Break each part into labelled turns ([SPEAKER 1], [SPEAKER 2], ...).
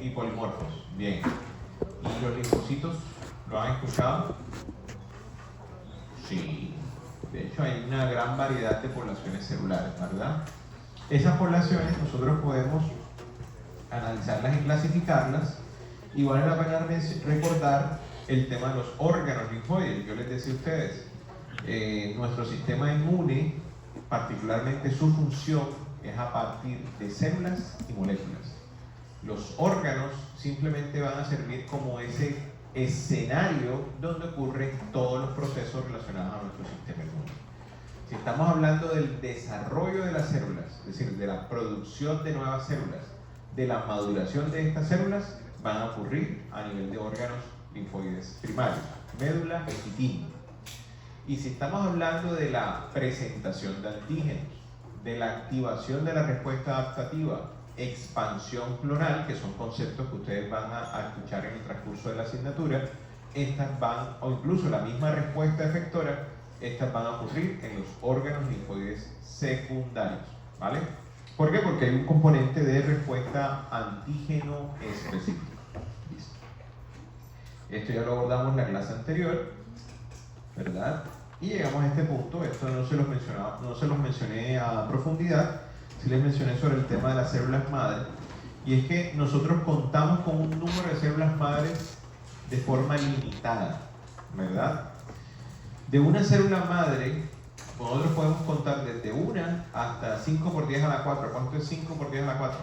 [SPEAKER 1] Y polimorfos, bien. ¿Y los linfocitos? ¿Lo han escuchado? Sí. De hecho, hay una gran variedad de poblaciones celulares, ¿verdad? Esas poblaciones nosotros podemos analizarlas y clasificarlas, y vale la pena recordar el tema de los órganos linfoides. Yo les decía a ustedes, nuestro sistema inmune, particularmente su función, es a partir de células y moléculas. Los órganos simplemente van a servir como ese escenario donde ocurren todos los procesos relacionados a nuestro sistema inmune. Si estamos hablando del desarrollo de las células, es decir, de la producción de nuevas células, de la maduración de estas células, van a ocurrir a nivel de órganos linfoides primarios, médula y timo. Y si estamos hablando de la presentación de antígenos, de la activación de la respuesta adaptativa, expansión clonal, que son conceptos que ustedes van a escuchar en el transcurso de la asignatura, estas van, o incluso la misma respuesta efectora, estas van a ocurrir en los órganos linfoides secundarios, ¿vale? ¿Por qué? Porque hay un componente de respuesta antígeno específico. Listo. Esto ya lo abordamos en la clase anterior, ¿verdad? Y llegamos a este punto. Esto no se los mencioné a profundidad, sí les mencioné sobre el tema de las células madre, y es que nosotros contamos con un número de células madres de forma limitada, ¿verdad? De una célula madre, nosotros podemos contar desde 1 hasta 5 por 10 a la 4. ¿Cuánto es 5 por 10 a la 4?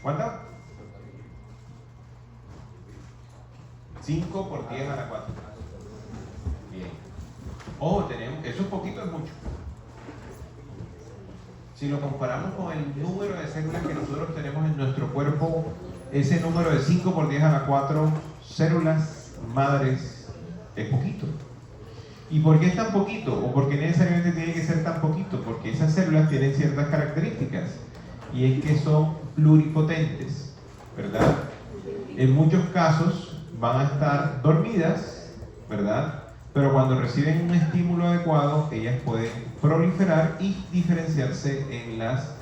[SPEAKER 1] ¿Cuánto? 5 por 10 a la 4. Bien. Ojo, eso es poquito, es mucho. Si lo comparamos con el número de células que nosotros tenemos en nuestro cuerpo, ese número de 5 por 10 a la 4 células madres es poquito. ¿Y por qué es tan poquito? ¿O por qué necesariamente tiene que ser tan poquito? Porque esas células tienen ciertas características, y es que son pluripotentes, ¿verdad? En muchos casos van a estar dormidas, ¿verdad? Pero cuando reciben un estímulo adecuado, ellas pueden proliferar y diferenciarse en las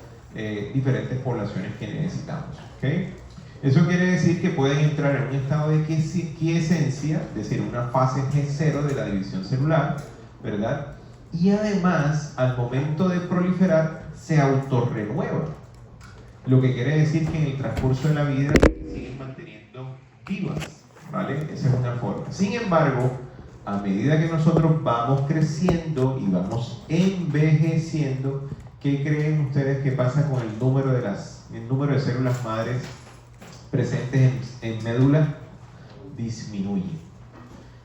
[SPEAKER 1] diferentes poblaciones que necesitamos, ¿ok? Eso quiere decir que pueden entrar en un estado de quiescencia, es decir, una fase G0 de la división celular, ¿verdad? Y además, al momento de proliferar, se autorrenuevan. Lo que quiere decir que en el transcurso de la vida se siguen manteniendo vivas, ¿vale? Esa es una forma. Sin embargo, a medida que nosotros vamos creciendo y vamos envejeciendo, ¿qué creen ustedes que pasa con el número de células madres presentes en médula? Disminuye,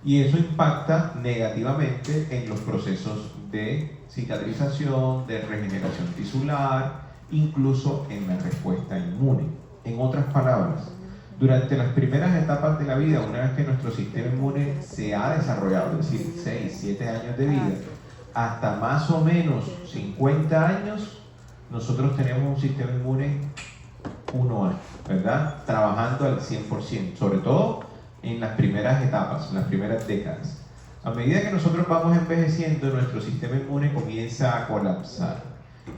[SPEAKER 1] y eso impacta negativamente en los procesos de cicatrización, de regeneración tisular, incluso en la respuesta inmune. En otras palabras, durante las primeras etapas de la vida, una vez que nuestro sistema inmune se ha desarrollado, es decir, 6, 7 años de vida, hasta más o menos 50 años, nosotros tenemos un sistema inmune 1A, ¿verdad? Trabajando al 100%, sobre todo en las primeras etapas, en las primeras décadas. A medida que nosotros vamos envejeciendo, nuestro sistema inmune comienza a colapsar.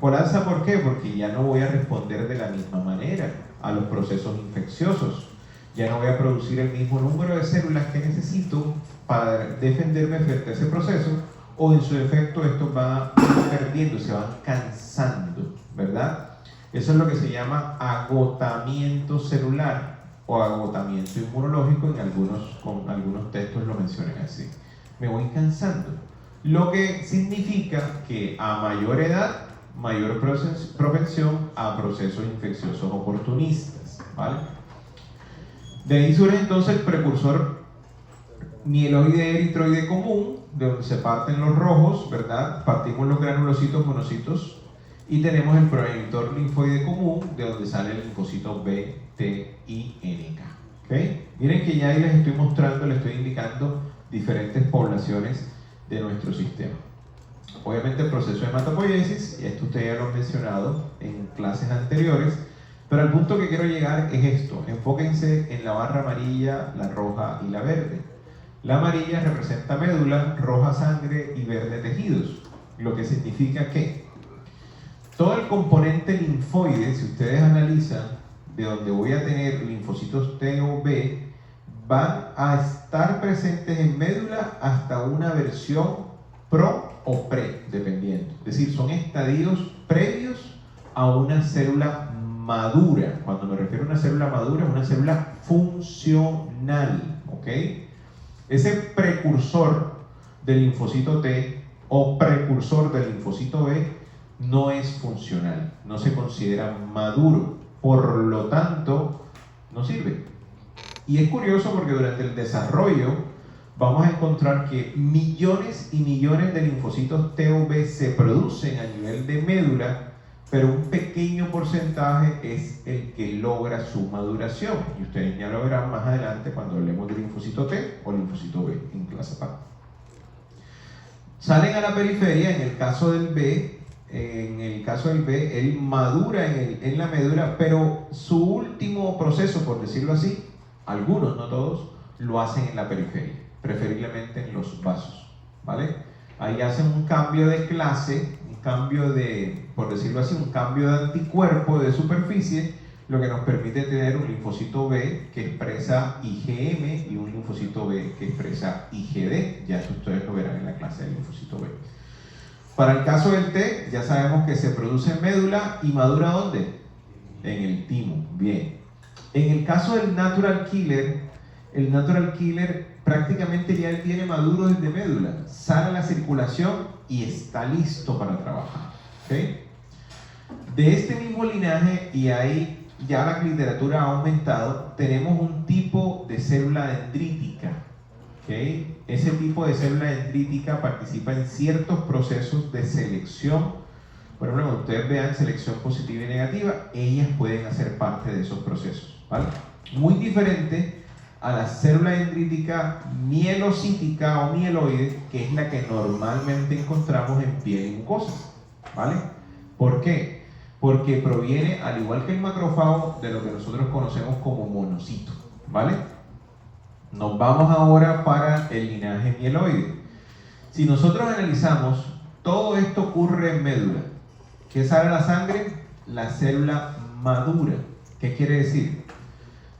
[SPEAKER 1] ¿Colapsa por qué? Porque ya no voy a responder de la misma manera a los procesos infecciosos. Ya no voy a producir el mismo número de células que necesito para defenderme frente a ese proceso, o en su efecto estos van perdiendo, se van cansando, ¿verdad? Eso es lo que se llama agotamiento celular o agotamiento inmunológico. Con algunos textos lo mencionan así. Me voy cansando. Lo que significa que a mayor edad, mayor propensión a procesos infecciosos oportunistas, ¿vale? De ahí surge entonces el precursor mieloide eritroide común, de donde se parten los rojos, ¿verdad? Partimos los granulocitos, monocitos, y tenemos el progenitor linfoide común, de donde sale el linfocito B, T y NK. ¿Okay? Miren que ya ahí les estoy mostrando, les estoy indicando diferentes poblaciones de nuestro sistema. Obviamente el proceso de hematopoiesis, y esto ustedes ya lo han mencionado en clases anteriores, pero al punto que quiero llegar es esto. Enfóquense en la barra amarilla, la roja y la verde. La amarilla representa médula, roja sangre y verde tejidos, lo que significa que todo el componente linfoide, si ustedes analizan, de donde voy a tener linfocitos T o B van a estar presentes en médula hasta una versión pro o pre, dependiendo. Es decir, son estadios previos a una célula madura. Cuando me refiero a una célula madura, es una célula funcional, ¿ok? Ese precursor del linfocito T o precursor del linfocito B no es funcional, no se considera maduro, por lo tanto, no sirve. Y es curioso porque durante el desarrollo vamos a encontrar que millones y millones de linfocitos T o B se producen a nivel de médula, pero un pequeño porcentaje es el que logra su maduración. Y ustedes ya lo verán más adelante cuando hablemos de linfocito T o linfocito B en clase PAC. Salen a la periferia. En el caso del B, él madura en la médula, pero su último proceso, por decirlo así, algunos, no todos, lo hacen en la periferia, preferiblemente en los vasos, ¿vale? Ahí hacen un cambio de clase, un cambio de, por decirlo así, un cambio de anticuerpo de superficie, lo que nos permite tener un linfocito B que expresa IgM y un linfocito B que expresa IgD. Ya eso ustedes lo verán en la clase del linfocito B. Para el caso del T, ya sabemos que se produce en médula y madura ¿dónde? En el timo. Bien. En el caso del natural killer, el natural killer prácticamente ya él tiene maduro desde médula, sale a la circulación y está listo para trabajar. ¿Okay? De este mismo linaje, y ahí ya la literatura ha aumentado, tenemos un tipo de célula dendrítica. ¿Okay? Ese tipo de célula dendrítica participa en ciertos procesos de selección. Por ejemplo, cuando ustedes vean selección positiva y negativa, ellas pueden hacer parte de esos procesos, ¿vale? Muy diferente a la célula dendrítica mielocítica o mieloide, que es la que normalmente encontramos en piel y mucosas, ¿vale? ¿Por qué? Porque proviene, al igual que el macrófago, de lo que nosotros conocemos como monocito, ¿vale? Nos vamos ahora para el linaje mieloide. Si nosotros analizamos, todo esto ocurre en médula. ¿Qué sale a la sangre? La célula madura. ¿Qué quiere decir?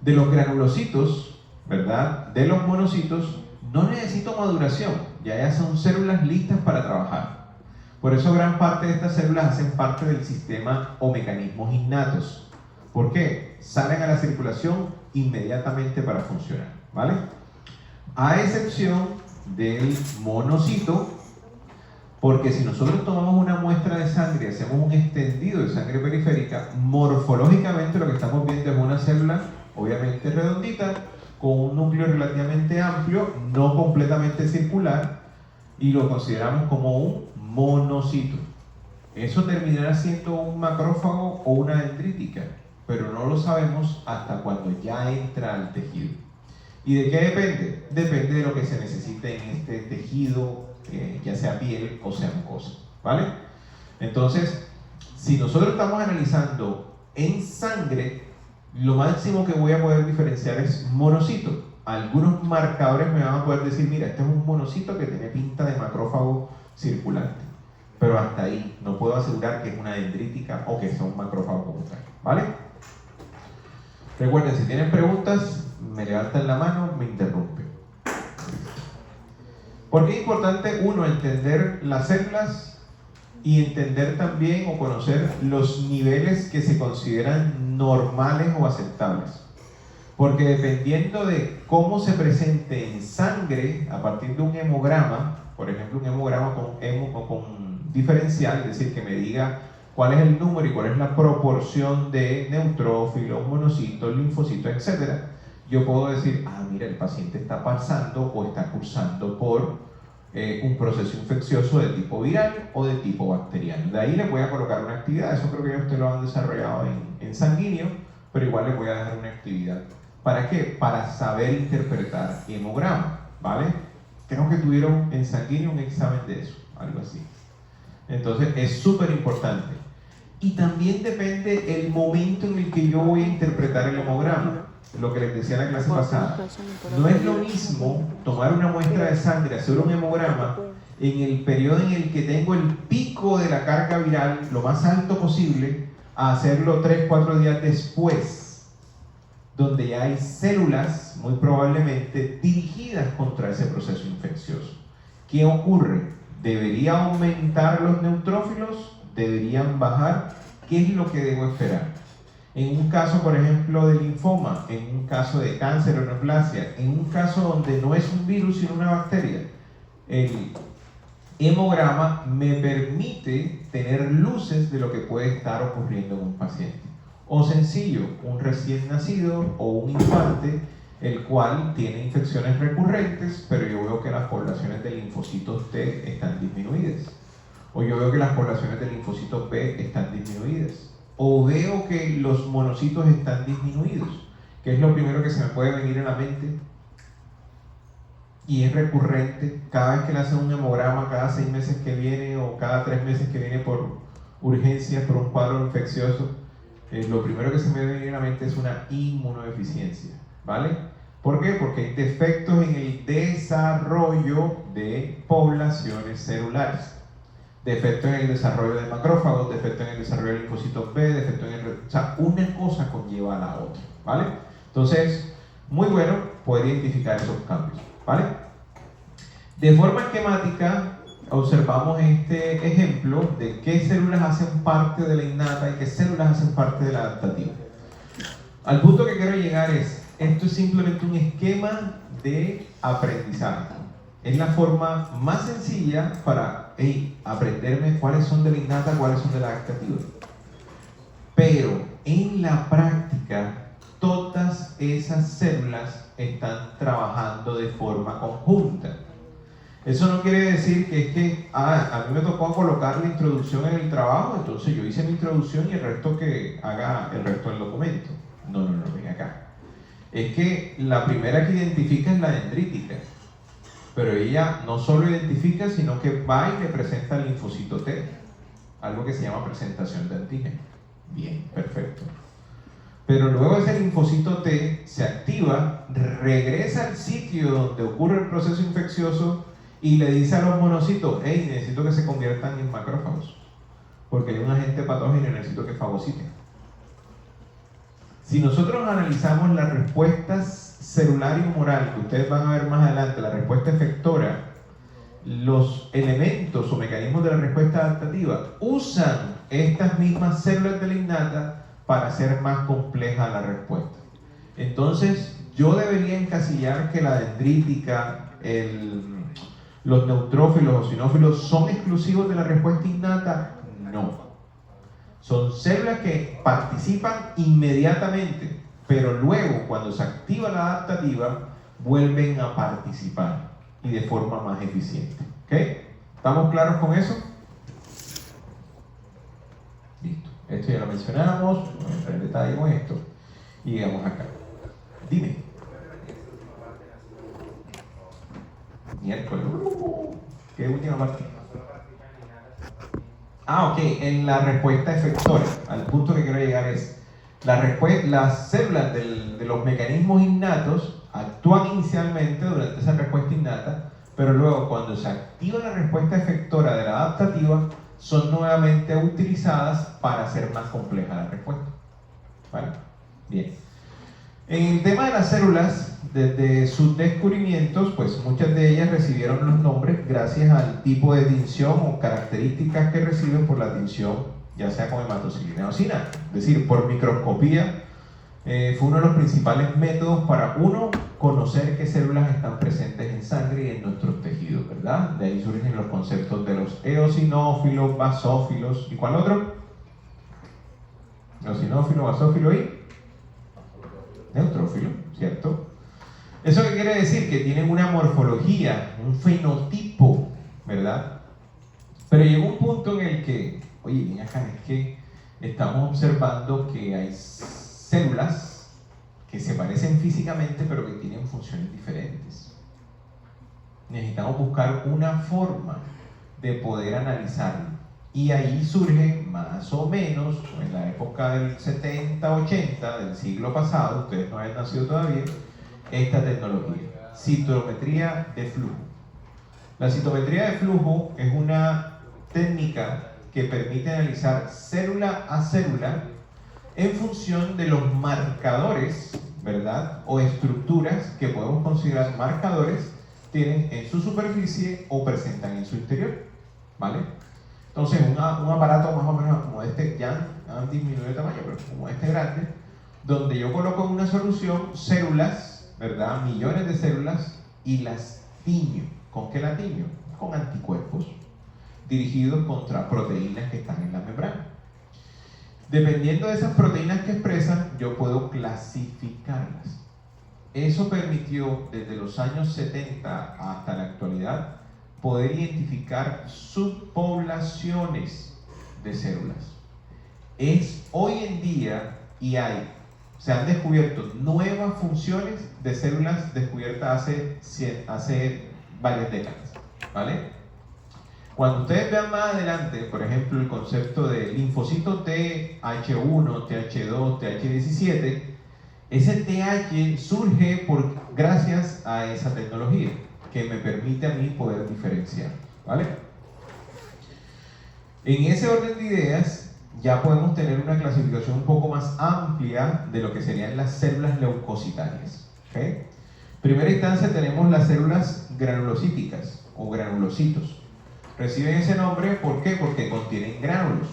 [SPEAKER 1] De los granulocitos, ¿verdad? De los monocitos, no necesito maduración. Ya son células listas para trabajar. Por eso gran parte de estas células hacen parte del sistema o mecanismos innatos. ¿Por qué? Salen a la circulación inmediatamente para funcionar, ¿vale? A excepción del monocito, porque si nosotros tomamos una muestra de sangre y hacemos un extendido de sangre periférica, morfológicamente lo que estamos viendo es una célula, obviamente redondita, con un núcleo relativamente amplio, no completamente circular, y lo consideramos como un monocito. Eso terminará siendo un macrófago o una dendrítica, pero no lo sabemos hasta cuando ya entra al tejido. ¿Y de qué depende? Depende de lo que se necesite en este tejido, ya sea piel o sea mucosa, ¿vale? Entonces, si nosotros estamos analizando en sangre, lo máximo que voy a poder diferenciar es monocito. Algunos marcadores me van a poder decir, mira, este es un monocito que tiene pinta de macrófago circulante, pero hasta ahí no puedo asegurar que es una dendrítica o que sea un macrófago como tal, ¿vale? Recuerden, si tienen preguntas, me levantan la mano, me interrumpen. ¿Por qué es importante, uno, entender las células y entender también o conocer los niveles que se consideran normales o aceptables? Porque dependiendo de cómo se presente en sangre, a partir de un hemograma, por ejemplo, un hemograma con diferencial, es decir, que me diga cuál es el número y cuál es la proporción de neutrófilos, monocitos, linfocitos, etc., yo puedo decir, mira, el paciente está pasando o está cursando por un proceso infeccioso de tipo viral o de tipo bacteriano. De ahí le voy a colocar una actividad, eso creo que ya ustedes lo han desarrollado en sanguíneo, pero igual le voy a dejar una actividad. ¿Para qué? Para saber interpretar hemograma, ¿vale? Creo que tuvieron en sanguíneo un examen de eso, algo así. Entonces es súper importante. Y también depende el momento en el que yo voy a interpretar el hemograma. Lo que les decía en la clase pasada. No es lo mismo tomar una muestra de sangre, hacer un hemograma en el periodo en el que tengo el pico de la carga viral lo más alto posible, a hacerlo 3-4 días después, donde ya hay células muy probablemente dirigidas contra ese proceso infeccioso. ¿Qué ocurre? ¿Debería aumentar los neutrófilos? ¿Deberían bajar? ¿Qué es lo que debo esperar? En un caso, por ejemplo, de linfoma, en un caso de cáncer o neoplasia, en un caso donde no es un virus sino una bacteria, el hemograma me permite tener luces de lo que puede estar ocurriendo en un paciente. O sencillo, un recién nacido o un infante, el cual tiene infecciones recurrentes, pero yo veo que las poblaciones de linfocitos T están disminuidas. O yo veo que las poblaciones de linfocitos B están disminuidas. O veo que los monocitos están disminuidos, que es lo primero que se me puede venir a la mente. Y es recurrente, cada vez que le hacen un hemograma, cada 6 meses que viene o cada 3 meses que viene por urgencias, por un cuadro infeccioso, lo primero que se me viene a la mente es una inmunodeficiencia, ¿vale? ¿Por qué? Porque hay defectos en el desarrollo de poblaciones celulares. Defectos en el desarrollo de macrófagos, defectos en el desarrollo de linfocitos B, defectos en el... O sea, una cosa conlleva a la otra, ¿vale? Entonces, muy bueno poder identificar esos cambios, ¿vale? De forma esquemática, observamos este ejemplo de qué células hacen parte de la innata y qué células hacen parte de la adaptativa. Al punto que quiero llegar es, esto es simplemente un esquema de aprendizaje. Es la forma más sencilla para aprenderme cuáles son de la innata, cuáles son de la adaptativa. Pero en la práctica, todas esas células están trabajando de forma conjunta. Eso no quiere decir que es que a mí me tocó colocar la introducción en el trabajo, entonces yo hice mi introducción y el resto que haga el resto del documento. No, ven acá. Es que la primera que identifica es la dendrítica, pero ella no solo identifica, sino que va y le presenta el linfocito T, algo que se llama presentación de antígeno. Bien, perfecto. Pero luego ese linfocito T se activa, regresa al sitio donde ocurre el proceso infeccioso y le dice a los monocitos, hey, necesito que se conviertan en macrófagos, porque hay un agente patógeno y necesito que fagociten. Si nosotros analizamos las respuestas celular y humoral, que ustedes van a ver más adelante, la respuesta efectora, los elementos o mecanismos de la respuesta adaptativa usan estas mismas células de la innata para hacer más compleja la respuesta. Entonces, yo debería encasillar que la dendrítica, los neutrófilos o sinófilos son exclusivos de la respuesta innata. No. Son células que participan inmediatamente, pero luego, cuando se activa la adaptativa, vuelven a participar y de forma más eficiente. ¿Ok? ¿Estamos claros con eso? Listo. Esto ya lo mencionamos, vamos a entrar en detalle con esto y llegamos acá. Dime. Miércoles. ¿Qué última parte? Ok, en la respuesta efectora, al punto que quiero llegar es, las células de los mecanismos innatos actúan inicialmente durante esa respuesta innata, pero luego cuando se activa la respuesta efectora de la adaptativa, son nuevamente utilizadas para hacer más compleja la respuesta. ¿Vale? Bien. En el tema de las células, desde sus descubrimientos, pues muchas de ellas recibieron los nombres gracias al tipo de tinción o características que reciben por la tinción, ya sea con hematocilina o eosina. Es decir, por microscopía, fue uno de los principales métodos para uno conocer qué células están presentes en sangre y en nuestros tejidos, ¿verdad? De ahí surgen los conceptos de los eosinófilos, basófilos, ¿y cuál otro? Eosinófilo, basófilo y neutrófilo, ¿cierto? ¿Eso qué quiere decir? Que tienen una morfología, un fenotipo, ¿verdad? Pero llega un punto en el que, oye, ven acá, es que estamos observando que hay células que se parecen físicamente pero que tienen funciones diferentes. Necesitamos buscar una forma de poder analizarlo. Y ahí surge más o menos, en la época del 70-80 del siglo pasado, ustedes no habían nacido todavía, esta tecnología, citometría de flujo. La citometría de flujo es una técnica que permite analizar célula a célula en función de los marcadores, ¿verdad? O estructuras que podemos considerar marcadores tienen en su superficie o presentan en su interior, ¿vale? Entonces, un aparato más o menos como este, ya han disminuido de tamaño, pero como este grande, donde yo coloco en una solución células, ¿verdad? Millones de células y las tiño. ¿Con qué las tiño? Con anticuerpos dirigidos contra proteínas que están en la membrana. Dependiendo de esas proteínas que expresan, yo puedo clasificarlas. Eso permitió, desde los años 70 hasta la actualidad, poder identificar subpoblaciones de células. Es hoy en día, y se han descubierto nuevas funciones de células descubiertas hace varias décadas, ¿vale? Cuando ustedes vean más adelante, por ejemplo, el concepto de linfocito TH1, TH2, TH17, ese TH surge gracias a esa tecnología que me permite a mí poder diferenciar, ¿vale? En ese orden de ideas, ya podemos tener una clasificación un poco más amplia de lo que serían las células leucocitarias, ¿okay? En primera instancia tenemos las células granulocíticas o granulocitos. Reciben ese nombre, ¿por qué? Porque contienen gránulos.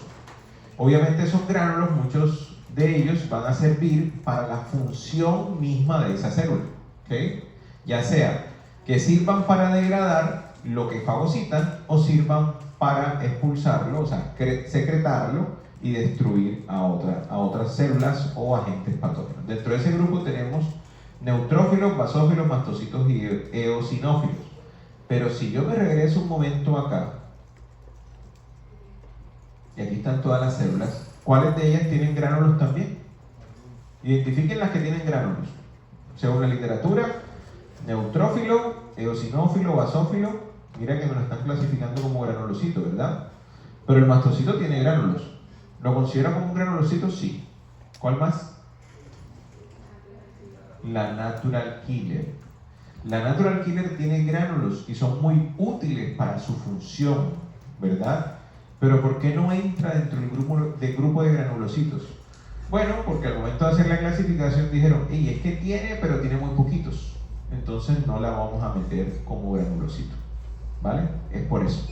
[SPEAKER 1] Obviamente esos gránulos, muchos de ellos van a servir para la función misma de esa célula, ¿okay? Ya sea que sirvan para degradar lo que fagocitan o sirvan para expulsarlo, o sea, secretarlo y destruir a otras células o agentes patógenos. Dentro de ese grupo tenemos neutrófilos, basófilos, mastocitos y eosinófilos. Pero si yo me regreso un momento acá, y aquí están todas las células, ¿cuáles de ellas tienen gránulos también? Identifiquen las que tienen gránulos. Según la literatura, neutrófilo, eosinófilo, basófilo, mira que me lo están clasificando como granulocito, ¿verdad? Pero el mastocito tiene gránulos. ¿Lo considera como un granulocito? Sí. ¿Cuál más? La natural killer. La natural killer tiene gránulos y son muy útiles para su función, ¿verdad? Pero ¿por qué no entra dentro del grupo de granulocitos? Bueno, porque al momento de hacer la clasificación dijeron, hey, es que tiene, pero tiene muy poquitos. Entonces no la vamos a meter como granulocito, ¿vale? Es por eso.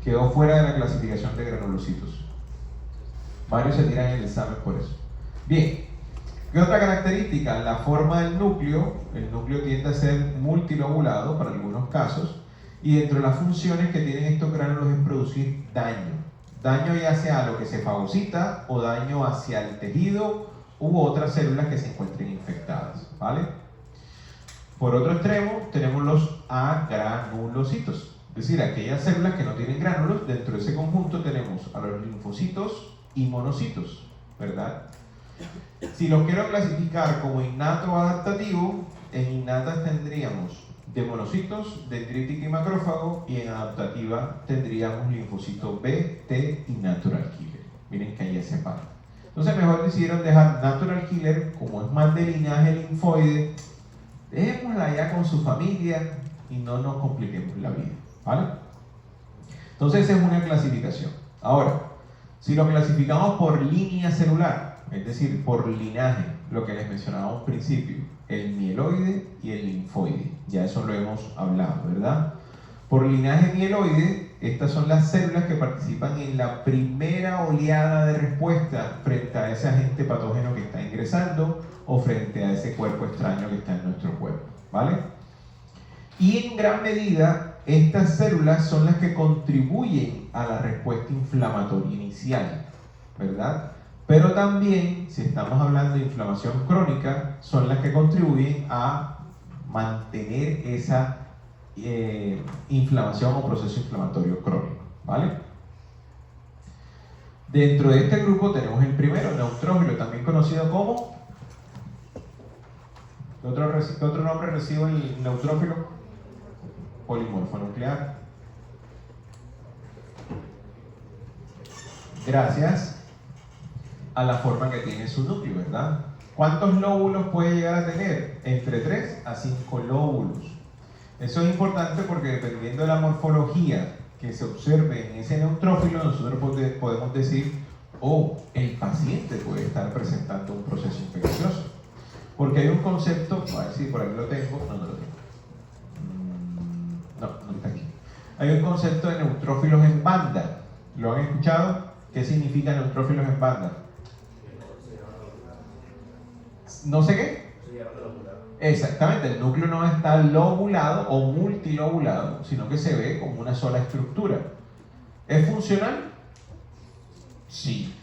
[SPEAKER 1] Quedó fuera de la clasificación de granulocitos. Varios se tiran en el examen por eso. Bien. ¿Qué otra característica? La forma del núcleo. El núcleo tiende a ser multilobulado para algunos casos, y dentro de las funciones que tienen estos gránulos es producir daño. Daño ya sea a lo que se fagocita o daño hacia el tejido u otras células que se encuentren infectadas, ¿vale? Por otro extremo tenemos los agranulocitos, es decir, aquellas células que no tienen gránulos. Dentro de ese conjunto tenemos a los linfocitos y monocitos, ¿verdad? Si los quiero clasificar como innato o adaptativo, en innatas tendríamos de monocitos, dendrítica y macrófago, y en adaptativa tendríamos linfocito B, T y natural killer. Miren que ahí se separa. Entonces mejor decidieron dejar natural killer, como es más de linaje linfoide, dejémosla ya con su familia y no nos compliquemos la vida, ¿vale? Entonces esa es una clasificación. Ahora, si lo clasificamos por línea celular, es decir, por linaje, lo que les mencionaba a un principio, el mieloide y el linfoide, ya eso lo hemos hablado, ¿verdad? Por linaje mieloide, estas son las células que participan en la primera oleada de respuesta frente a ese agente patógeno que está ingresando o frente a ese cuerpo extraño que está en nuestro cuerpo, ¿vale? Y en gran medida, estas células son las que contribuyen a la respuesta inflamatoria inicial, ¿verdad? Pero también, si estamos hablando de inflamación crónica, son las que contribuyen a mantener esa inflamación o proceso inflamatorio crónico, ¿vale? Dentro de este grupo tenemos el primero, neutrófilo, también conocido como... ¿Qué otro nombre recibe el neutrófilo? Polimorfo nuclear. Gracias a la forma que tiene su núcleo, ¿verdad? ¿Cuántos lóbulos puede llegar a tener? Entre 3 a 5 lóbulos. Eso es importante porque dependiendo de la morfología que se observe en ese neutrófilo, nosotros podemos decir, oh, el paciente puede estar presentando un proceso infeccioso. Porque hay un concepto, a ver si por aquí lo tengo, no lo tengo. No está aquí. Hay un concepto de neutrófilos en banda. ¿Lo han escuchado? ¿Qué significa neutrófilos en banda? No sé qué. Exactamente, el núcleo no está lobulado o multilobulado, sino que se ve como una sola estructura. ¿Es funcional? Sí.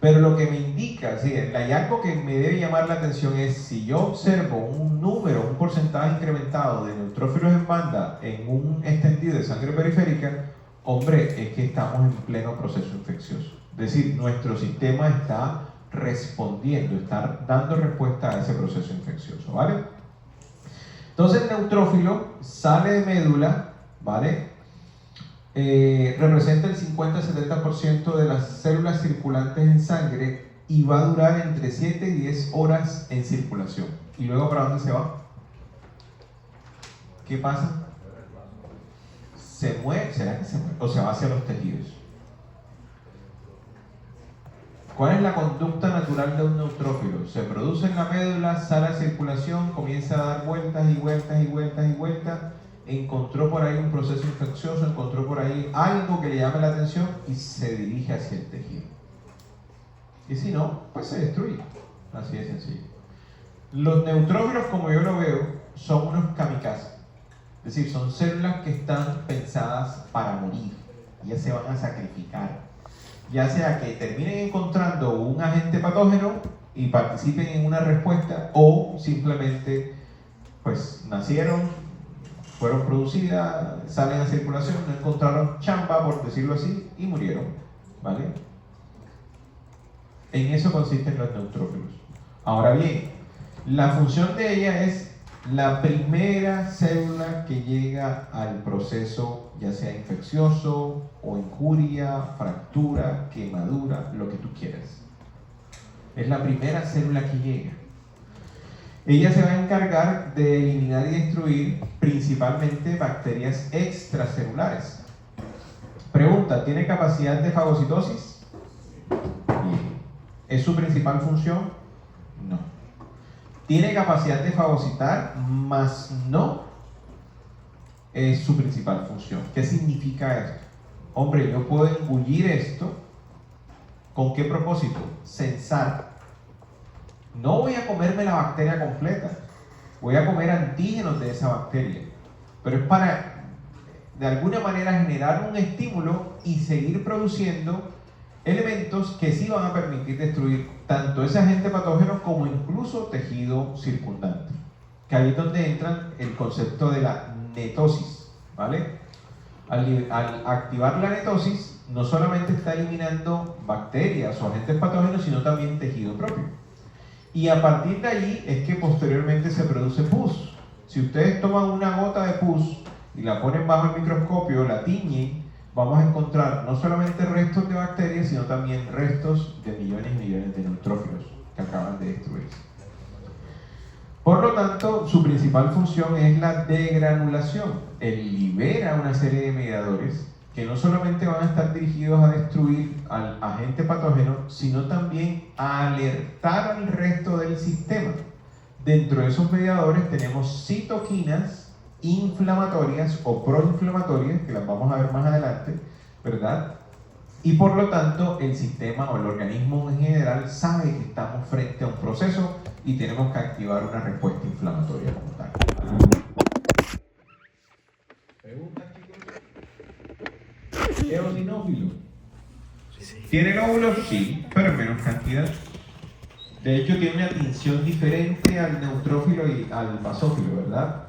[SPEAKER 1] Pero lo que me indica, sí, el hallazgo que me debe llamar la atención es si yo observo un número, un porcentaje incrementado de neutrófilos en banda en un extendido de sangre periférica, hombre, es que estamos en pleno proceso infeccioso. Es decir, nuestro sistema está respondiendo, está dando respuesta a ese proceso infeccioso, ¿vale? Entonces el neutrófilo sale de médula, ¿vale? Representa el 50-70% de las células circulantes en sangre y va a durar entre 7 y 10 horas en circulación. ¿Y luego para dónde se va? ¿Qué pasa? ¿Se mueve? ¿Será que se mueve? ¿O se va hacia los tejidos? ¿Cuál es la conducta natural de un neutrófilo? Se produce en la médula, sale a circulación, comienza a dar vueltas y vueltas y vueltas y vueltas, encontró por ahí un proceso infeccioso, encontró por ahí algo que le llame la atención y se dirige hacia el tejido. Y si no, pues se destruye. Así de sencillo. Los neutrófilos, como yo lo veo, son unos kamikazes. Es decir, son células que están pensadas para morir. Ya se van a sacrificar. Ya sea que terminen encontrando un agente patógeno y participen en una respuesta, o simplemente pues nacieron, fueron producidas, salen a circulación, no encontraron chamba, por decirlo así, y murieron, ¿vale? En eso consisten los neutrófilos. Ahora bien, la función de ella es la primera célula que llega al proceso, ya sea infeccioso o injuria, fractura, quemadura, lo que tú quieras. Es la primera célula que llega. Ella se va a encargar de eliminar y destruir principalmente bacterias extracelulares. Pregunta, ¿tiene capacidad de fagocitosis? Bien. ¿Es su principal función? No. ¿Tiene capacidad de fagocitar? Más no es su principal función. ¿Qué significa esto? Hombre, yo puedo engullir esto. ¿Con qué propósito? Sensar. No voy a comerme la bacteria completa, voy a comer antígenos de esa bacteria, pero es para de alguna manera generar un estímulo y seguir produciendo elementos que sí van a permitir destruir tanto ese agente patógeno como incluso tejido circundante, que ahí es donde entra el concepto de la netosis, ¿vale? Al activar la netosis, no solamente está eliminando bacterias o agentes patógenos, sino también tejido propio. Y a partir de ahí es que posteriormente se produce pus. Si ustedes toman una gota de pus y la ponen bajo el microscopio, la tiñen, vamos a encontrar no solamente restos de bacterias, sino también restos de millones y millones de neutrófilos que acaban de destruirse. Por lo tanto, su principal función es la degranulación. Él libera una serie de mediadores que no solamente van a estar dirigidos a destruir al agente patógeno, sino también a alertar al resto del sistema. Dentro de esos mediadores tenemos citoquinas inflamatorias o proinflamatorias, que las vamos a ver más adelante, ¿verdad? Y por lo tanto, el sistema o el organismo en general sabe que estamos frente a un proceso y tenemos que activar una respuesta inflamatoria como tal. ¿Preguntas, chicos? ¿Eosinófilo? ¿Tiene lóbulos? Sí, pero en menos cantidad. De hecho, tiene una tinción diferente al neutrófilo y al basófilo, ¿verdad?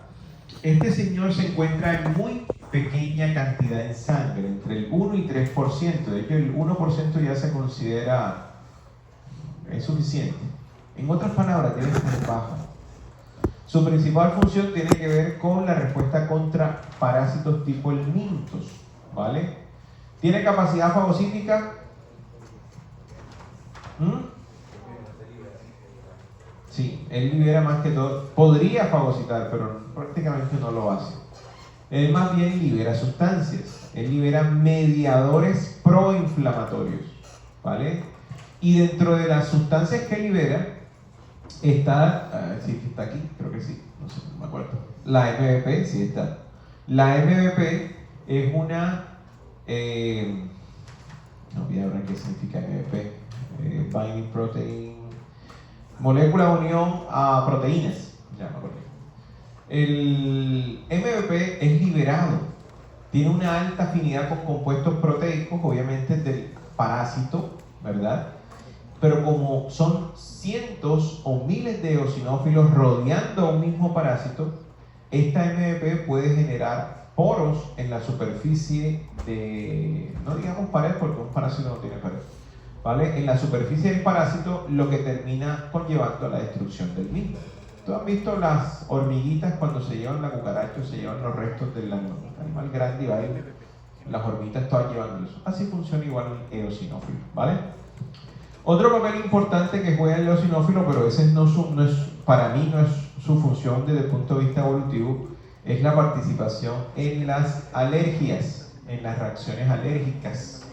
[SPEAKER 1] Este señor se encuentra en muy pequeña cantidad en sangre, entre el 1 y 3%. De hecho, el 1% ya se considera es suficiente. En otras palabras, debe estar baja. Su principal función tiene que ver con la respuesta contra parásitos tipo helmintos, ¿vale? ¿Tiene capacidad fagocítica? Sí, él libera más que todo. Podría fagocitar, pero prácticamente no lo hace. Él más bien libera sustancias. Él libera mediadores proinflamatorios, ¿vale? Y dentro de las sustancias que libera, Está, sí, está aquí, creo que sí, no sé, no me acuerdo. La MVP, sí está. La MVP es una, no voy a ver qué significa MVP, Binding Protein, molécula de unión a proteínas, ya me acuerdo. El MVP es liberado, tiene una alta afinidad con compuestos proteicos, obviamente del parásito, ¿verdad? Pero como son cientos o miles de eosinófilos rodeando a un mismo parásito, esta MVP puede generar poros en la superficie de, no digamos pared porque un parásito no tiene pared, ¿vale? En la superficie del parásito, lo que termina conllevando a la destrucción del mismo. ¿Tú has visto las hormiguitas cuando se llevan la cucaracha o se llevan los restos del animal grande y va ahí, las hormiguitas todas llevando eso? Así funciona igual el eosinófilo, ¿vale? Otro papel importante que juega el eosinófilo, pero ese para mí no es su función desde el punto de vista evolutivo, es la participación en las alergias, en las reacciones alérgicas.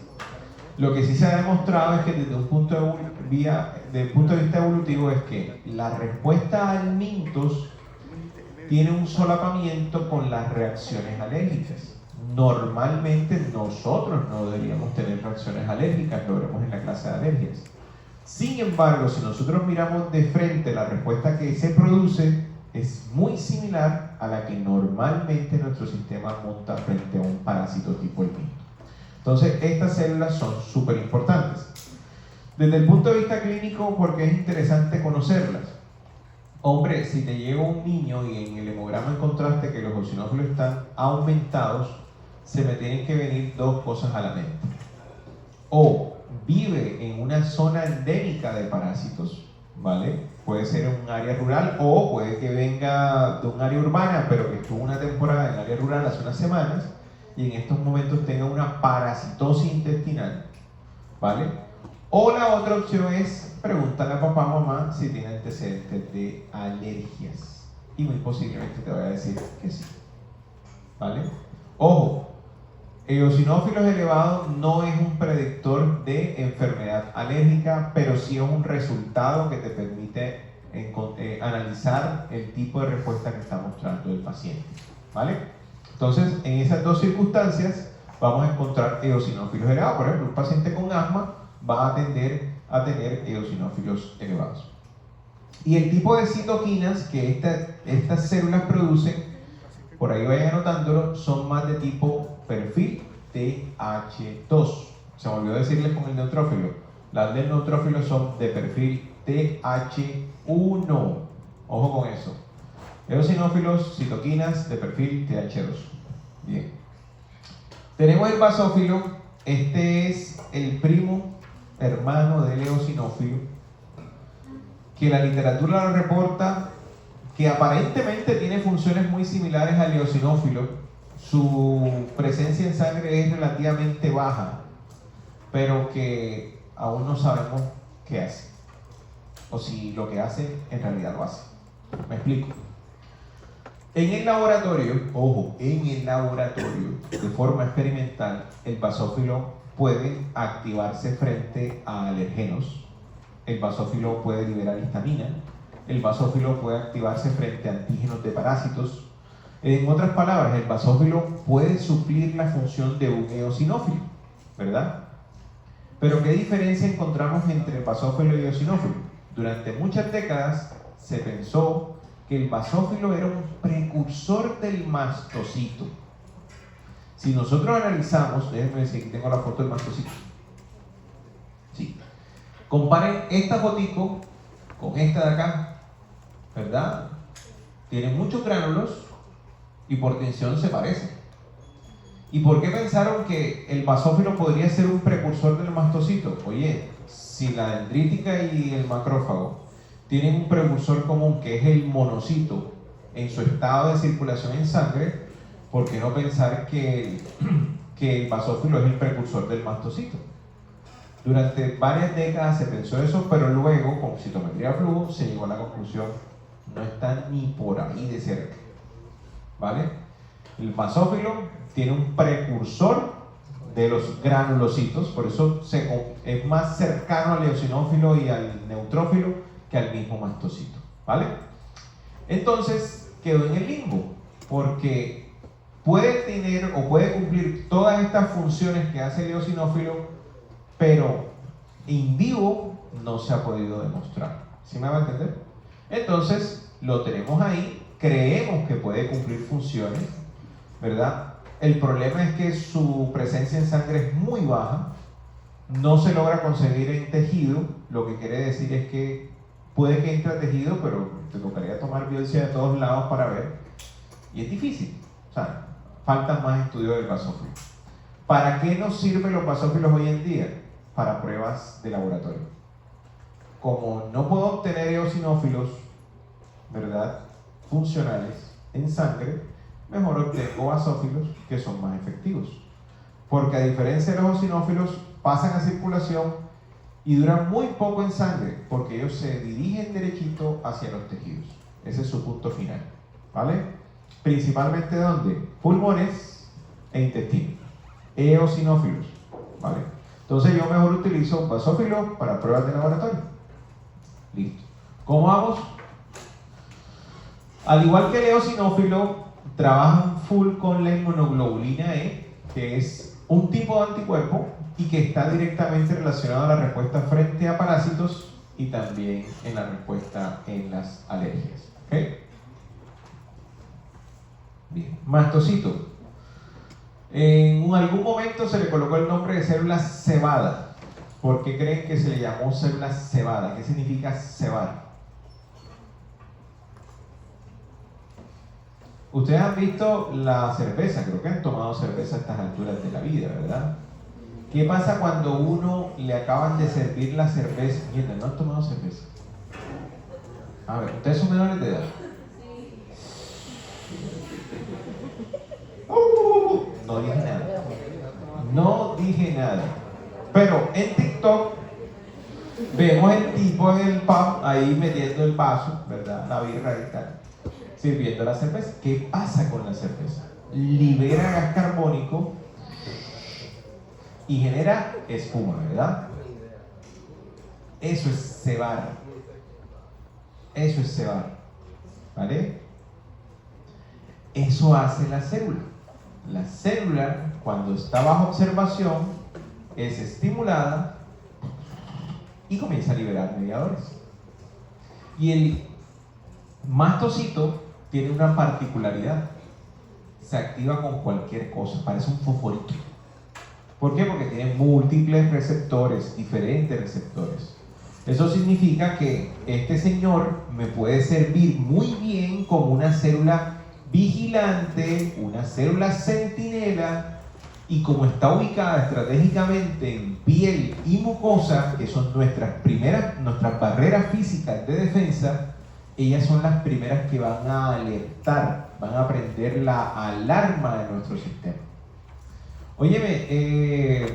[SPEAKER 1] Lo que sí se ha demostrado es que desde un punto de vista evolutivo es que la respuesta al mintos tiene un solapamiento con las reacciones alérgicas. Normalmente nosotros no deberíamos tener reacciones alérgicas, lo veremos en la clase de alergias. Sin embargo, si nosotros miramos de frente, la respuesta que se produce es muy similar a la que normalmente nuestro sistema monta frente a un parásito tipo el minto. Entonces, estas células son súper importantes. Desde el punto de vista clínico, porque es interesante conocerlas. Hombre, si te llega un niño y en el hemograma encontraste que los eosinófilos están aumentados, se me tienen que venir dos cosas a la mente. O vive en una zona endémica de parásitos, ¿vale? Puede ser en un área rural o puede que venga de un área urbana, pero que estuvo una temporada en área rural hace unas semanas y en estos momentos tenga una parasitosis intestinal, ¿vale? O la otra opción es preguntarle a papá o mamá si tiene antecedentes de alergias y muy posiblemente te vaya a decir que sí, ¿vale? Ojo, eosinófilos elevados no es un predictor de enfermedad alérgica, pero sí es un resultado que te permite analizar el tipo de respuesta que está mostrando el paciente, ¿vale? Entonces, en esas dos circunstancias vamos a encontrar eosinófilos elevados. Por ejemplo, un paciente con asma va a tender a tener eosinófilos elevados. Y el tipo de citoquinas que estas células producen, por ahí vayan anotándolo, son más de tipo perfil TH2. Se me olvidó decirles con el neutrófilo. Las del neutrófilo son de perfil TH1. Ojo con eso. Eosinófilos, citoquinas de perfil TH2. Bien. Tenemos el basófilo. Este es el primo hermano del eosinófilo, que la literatura lo reporta que aparentemente tiene funciones muy similares al eosinófilo. Su presencia en sangre es relativamente baja, pero que aún no sabemos qué hace, o si lo que hace en realidad lo hace. Me explico. En el laboratorio, ojo, en el laboratorio, de forma experimental, el basófilo puede activarse frente a alergenos, el basófilo puede liberar histamina, el basófilo puede activarse frente a antígenos de parásitos. En otras palabras, el basófilo puede suplir la función de un eosinófilo, ¿verdad? Pero ¿qué diferencia encontramos entre el basófilo y el eosinófilo? Durante muchas décadas se pensó que el basófilo era un precursor del mastocito. Si nosotros analizamos, déjenme decir, aquí tengo la foto del mastocito. Sí. Comparen esta fotico con esta de acá, ¿verdad? Tienen muchos gránulos y por tensión se parecen. ¿Y por qué pensaron que el basófilo podría ser un precursor del mastocito? Oye, si la dendrítica y el macrófago tienen un precursor común que es el monocito en su estado de circulación en sangre, ¿por qué no pensar que el basófilo es el precursor del mastocito? Durante varias décadas se pensó eso, pero luego con citometría de flujo se llegó a la conclusión, no está ni por ahí de cerca, ¿vale? El basófilo tiene un precursor de los granulocitos, por eso es más cercano al eosinófilo y al neutrófilo que al mismo mastocito, ¿vale? Entonces quedó en el limbo, porque puede tener o puede cumplir todas estas funciones que hace el eosinófilo, pero en vivo no se ha podido demostrar. ¿Sí me va a entender? Entonces lo tenemos ahí, creemos que puede cumplir funciones, ¿verdad? El problema es que su presencia en sangre es muy baja, no se logra conseguir en tejido, lo que quiere decir es que puede que entre a tejido, pero te tocaría tomar biopsia de todos lados para ver, y es difícil, o sea, faltan más estudios del basófilo. ¿Para qué nos sirven los basófilos hoy en día? Para pruebas de laboratorio. Como no puedo obtener eosinófilos, ¿verdad?, funcionales en sangre, mejor obtengo basófilos que son más efectivos. Porque a diferencia de los eosinófilos, pasan a circulación y duran muy poco en sangre, porque ellos se dirigen derechito hacia los tejidos. Ese es su punto final, ¿vale? Principalmente ¿dónde? Pulmones e intestino. Eosinófilos, ¿vale? Entonces yo mejor utilizo basófilos para pruebas de laboratorio. Listo. ¿Cómo vamos? Al igual que el eosinófilo, trabajan full con la inmunoglobulina E, que es un tipo de anticuerpo y que está directamente relacionado a la respuesta frente a parásitos y también en la respuesta en las alergias. ¿Ok? Bien. Mastocito. En algún momento se le colocó el nombre de célula cebada. ¿Por qué creen que se le llamó célula cebada? ¿Qué significa cebar? Ustedes han visto la cerveza, creo que han tomado cerveza a estas alturas de la vida, ¿verdad? ¿Qué pasa cuando uno le acaban de servir la cerveza? Miren, ¿no han tomado cerveza? A ver, ¿ustedes son menores de edad? No dije nada. No dije nada. Pero en TikTok vemos el tipo en el pub ahí metiendo el vaso, ¿verdad? La birra y tal, sirviendo la cerveza. ¿Qué pasa con la cerveza? Libera gas carbónico y genera espuma, ¿verdad? Eso es cebar. Eso es cebar, ¿vale? Eso hace la célula. La célula, cuando está bajo observación, es estimulada y comienza a liberar mediadores. Y el mastocito tiene una particularidad: se activa con cualquier cosa, parece un fosforito. ¿Por qué? Porque tiene múltiples receptores, diferentes receptores. Eso significa que este señor me puede servir muy bien como una célula vigilante, una célula centinela, y como está ubicada estratégicamente en piel y mucosa, que son nuestras barreras físicas de defensa, ellas son las primeras que van a alertar, van a prender la alarma de nuestro sistema. Óyeme,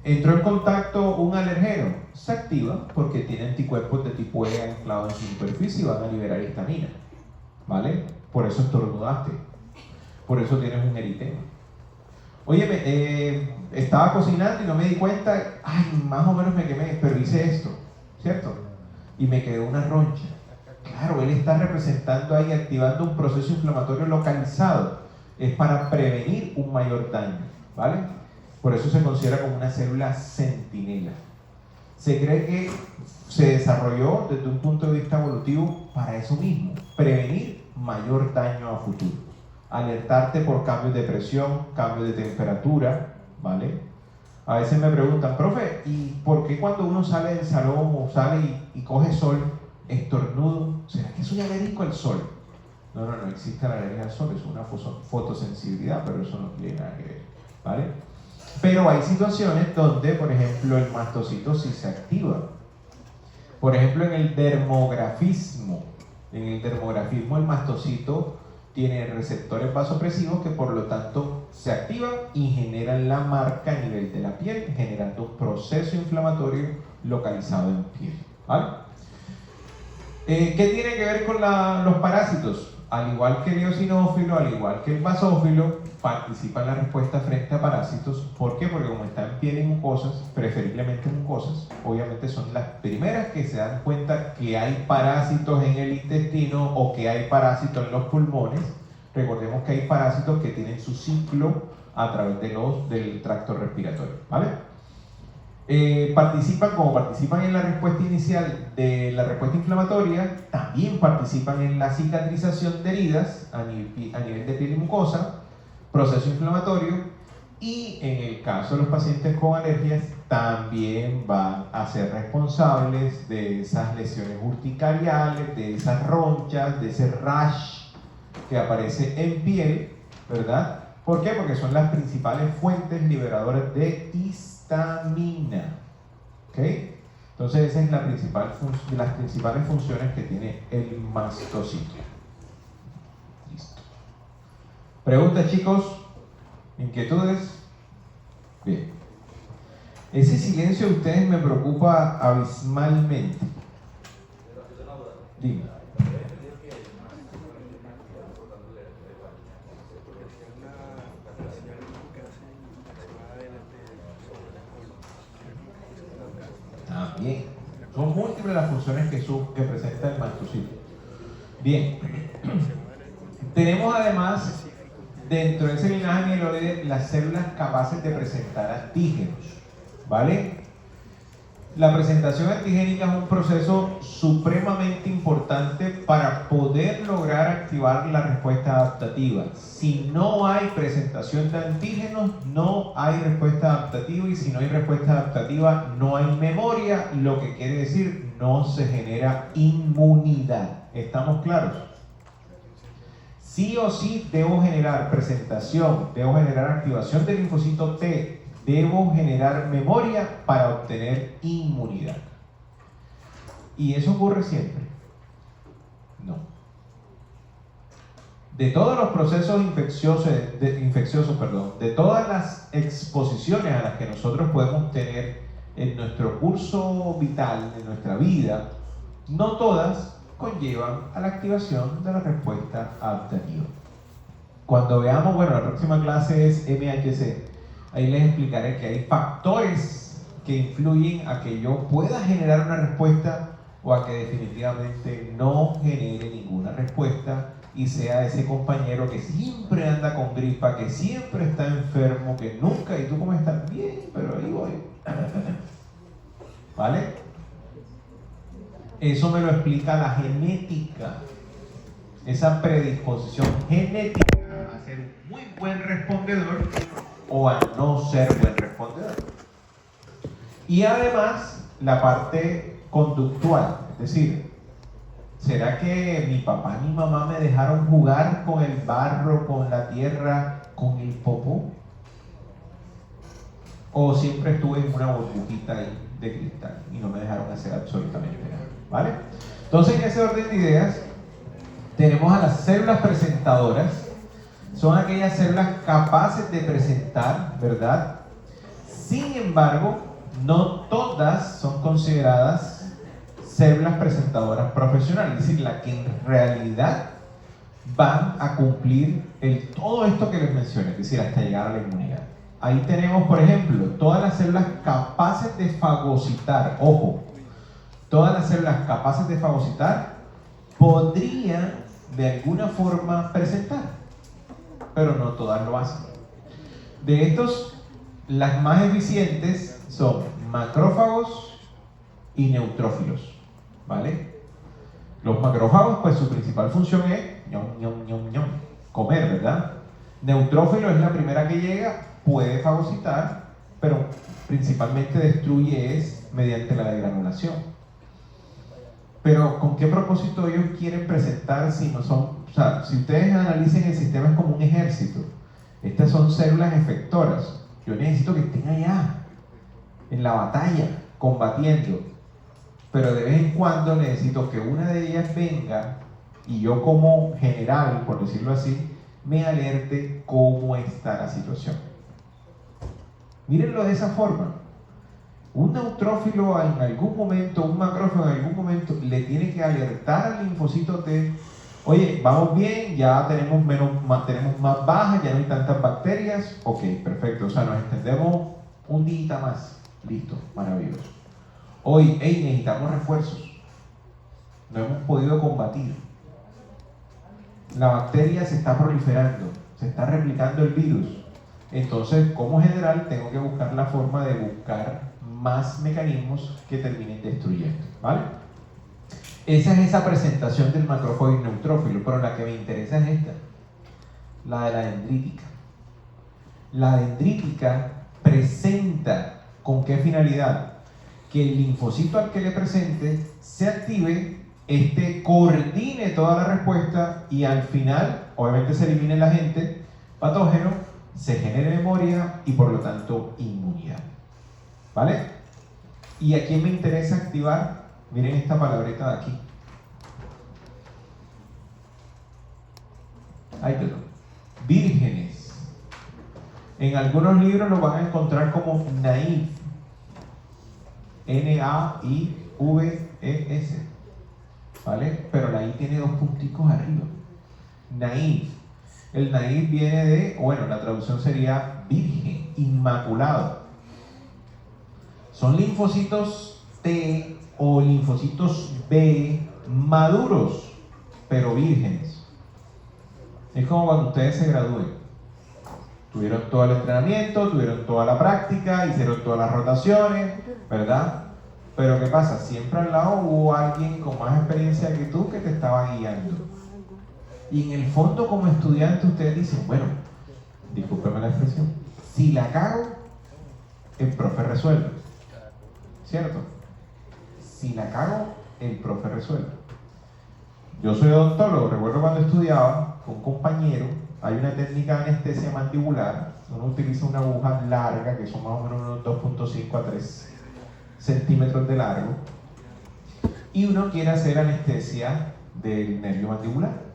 [SPEAKER 1] entró en contacto un alergeno, se activa porque tiene anticuerpos de tipo E anclados en su superficie y van a liberar histamina, ¿vale? Por eso estornudaste, por eso tienes un eritema. Óyeme, estaba cocinando y no me di cuenta, ay, más o menos me quemé, pero hice esto, ¿cierto? Y me quedó una roncha. Claro, él está representando ahí, activando un proceso inflamatorio localizado. Es para prevenir un mayor daño, ¿vale? Por eso se considera como una célula centinela. Se cree que se desarrolló desde un punto de vista evolutivo para eso mismo, prevenir mayor daño a futuro, alertarte por cambios de presión, cambios de temperatura, ¿vale? A veces me preguntan, profe, ¿y por qué cuando uno sale del salón o sale y coge sol, estornudo? ¿Será que soy alérgico al sol? No existe la alergia al sol, es una fotosensibilidad, pero eso no tiene nada que ver, ¿vale? Pero hay situaciones donde, por ejemplo, el mastocito sí se activa. Por ejemplo, en el dermografismo. En el dermografismo el mastocito tiene receptores vasopresivos que por lo tanto se activan y generan la marca a nivel de la piel, generando un proceso inflamatorio localizado en piel, ¿vale? ¿Qué tiene que ver con los parásitos? al igual que el eosinófilo, al igual que el basófilo, participa en la respuesta frente a parásitos. ¿Por qué? Porque como están en piel y mucosas, preferiblemente mucosas, obviamente son las primeras que se dan cuenta que hay parásitos en el intestino o que hay parásitos en los pulmones. Recordemos que hay parásitos que tienen su ciclo a través del tracto respiratorio, ¿vale? Como participan en la respuesta inicial de la respuesta inflamatoria, también participan en la cicatrización de heridas a nivel de piel y mucosa, proceso inflamatorio, y en el caso de los pacientes con alergias, también van a ser responsables de esas lesiones urticariales, de esas ronchas, de ese rash que aparece en piel, ¿verdad? ¿Por qué? Porque son las principales fuentes liberadoras de histamina. ¿Ok? Entonces esa es las principales funciones que tiene el mastocito. Listo. ¿Preguntas, chicos? ¿Inquietudes? Bien. Ese silencio de ustedes me preocupa abismalmente. Dime. Bien, son múltiples las funciones que presenta el mastocito. Bien, tenemos además dentro de ese linaje mieloide las células capaces de presentar antígenos, ¿vale? La presentación antigénica es un proceso supremamente importante para poder lograr activar la respuesta adaptativa. Si no hay presentación de antígenos, no hay respuesta adaptativa, y si no hay respuesta adaptativa, no hay memoria, lo que quiere decir no se genera inmunidad. ¿Estamos claros? Sí o sí debo generar presentación, debo generar activación del linfocito T, debo generar memoria para obtener inmunidad. ¿Y eso ocurre siempre? No. De todos los procesos infecciosos, de todas las exposiciones a las que nosotros podemos tener en nuestro curso vital, en nuestra vida, no todas conllevan a la activación de la respuesta adaptativa. Cuando veamos, bueno, la próxima clase es MHC. Ahí les explicaré que hay factores que influyen a que yo pueda generar una respuesta o a que definitivamente no genere ninguna respuesta y sea ese compañero que siempre anda con gripa, que siempre está enfermo, que nunca, ¿y tú cómo estás? Bien, pero ahí voy. ¿Vale? Eso me lo explica la genética, esa predisposición genética a ser un muy buen respondedor o a no ser buen respondedor. Y además la parte conductual, es decir, ¿será que mi papá y mi mamá me dejaron jugar con el barro, con la tierra, con el popó? ¿O siempre estuve en una burbujita ahí de cristal y no me dejaron hacer absolutamente nada? ¿Vale? Entonces, en ese orden de ideas, tenemos a las células presentadoras. Son aquellas células capaces de presentar, ¿verdad? Sin embargo, no todas son consideradas células presentadoras profesionales, es decir, las que en realidad van a cumplir todo esto que les mencioné, es decir, hasta llegar a la inmunidad. Ahí tenemos, por ejemplo, todas las células capaces de fagocitar. Ojo, todas las células capaces de fagocitar podrían de alguna forma presentar, pero no todas lo hacen. De estos, las más eficientes son macrófagos y neutrófilos, ¿vale? Los macrófagos, pues su principal función es comer, ¿verdad? Neutrófilo es la primera que llega, puede fagocitar, pero principalmente destruye mediante la degranulación. Pero ¿con qué propósito ellos quieren presentar si no son? O sea, si ustedes analicen el sistema es como un ejército. Estas son células efectoras. Yo necesito que estén allá, en la batalla, combatiendo. Pero de vez en cuando necesito que una de ellas venga y yo como general, por decirlo así, me alerte cómo está la situación. Mírenlo de esa forma. Un neutrófilo en algún momento, un macrófago en algún momento le tiene que alertar al linfocito T: Oye, vamos bien, ya tenemos tenemos más bajas, ya no hay tantas bacterias. Ok, perfecto, o sea, nos extendemos un día más. Listo, maravilloso. Hoy, hey, necesitamos refuerzos. No hemos podido combatir. La bacteria se está proliferando, se está replicando el virus. Entonces, como general, tengo que buscar la forma de buscar más mecanismos que terminen destruyendo, ¿vale? Esa es esa presentación del macrófago y neutrófilo, pero la que me interesa es esta, la de la dendrítica. La dendrítica presenta ¿con qué finalidad? Que el linfocito al que le presente se active, coordine toda la respuesta y al final, obviamente se elimine el agente patógeno, se genere memoria y por lo tanto inmunidad. ¿Vale? ¿Y a quién me interesa activar? Miren esta palabrita de aquí. Ay, perdón. Vírgenes. En algunos libros lo van a encontrar como naïf. N-A-I-V-E-S. ¿Vale? Pero la I tiene dos punticos arriba. Naïf. El naïf viene de, bueno, la traducción sería virgen, inmaculado. Son linfocitos T o linfocitos B maduros, pero vírgenes. Es como cuando ustedes se gradúen. Tuvieron todo el entrenamiento, tuvieron toda la práctica, hicieron todas las rotaciones, ¿verdad? Pero ¿qué pasa? Siempre al lado hubo alguien con más experiencia que tú que te estaba guiando. Y en el fondo, como estudiante, ustedes dicen, bueno, discúlpeme la expresión, si la cago, el profe resuelve. ¿Cierto? Si la cago, el profe resuelve. Yo soy odontólogo, recuerdo cuando estudiaba con un compañero, hay una técnica de anestesia mandibular, uno utiliza una aguja larga, que son más o menos unos 2.5 a 3 centímetros de largo, y uno quiere hacer anestesia del nervio mandibular.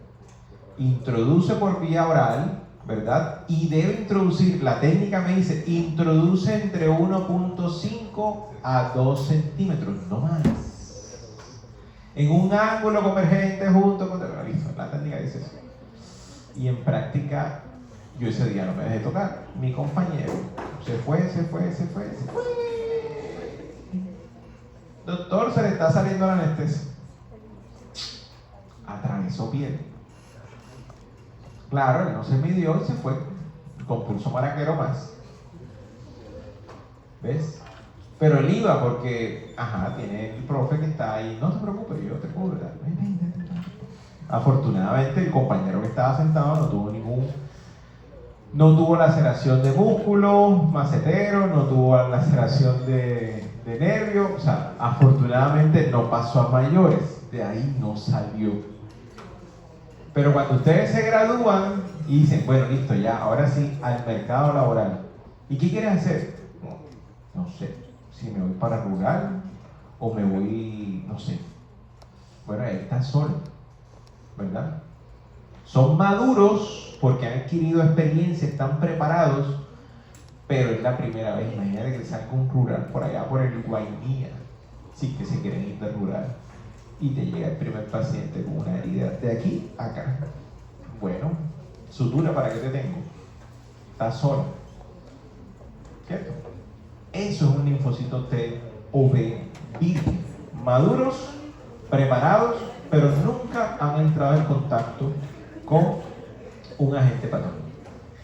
[SPEAKER 1] Introduce por vía oral, ¿verdad? Y debe introducir, la técnica me dice, introduce entre 1.5 a 2 centímetros, no más. En un ángulo convergente junto con la técnica dice eso. Y en práctica, yo ese día no me dejé tocar. Mi compañero se fue. Doctor, se le está saliendo la anestesia. Atravesó piel. Claro, él no se midió y se fue. Con pulso maraquero más. ¿Ves? Pero él iba porque, tiene el profe que está ahí. No te preocupes, yo te cubro. Ven. Afortunadamente, el compañero que estaba sentado no tuvo laceración de músculo macetero, no tuvo laceración de nervio. O sea, afortunadamente no pasó a mayores. De ahí no salió. Pero cuando ustedes se gradúan y dicen, bueno, listo, ya, ahora sí, al mercado laboral. ¿Y qué quieres hacer? No sé, si me voy para rural o me voy, no sé. Bueno, ahí está solo, ¿verdad? Son maduros porque han adquirido experiencia, están preparados, pero es la primera vez. Imagínate que salga un rural por allá, por el Guainía, sí que se quieren ir de rural. Y te llega el primer paciente con una herida de aquí a acá. Bueno, sutura, ¿para qué te tengo? Estás solo. ¿Cierto? Eso es un linfocito T o B virgen. Maduros, preparados, pero nunca han entrado en contacto con un agente patógeno.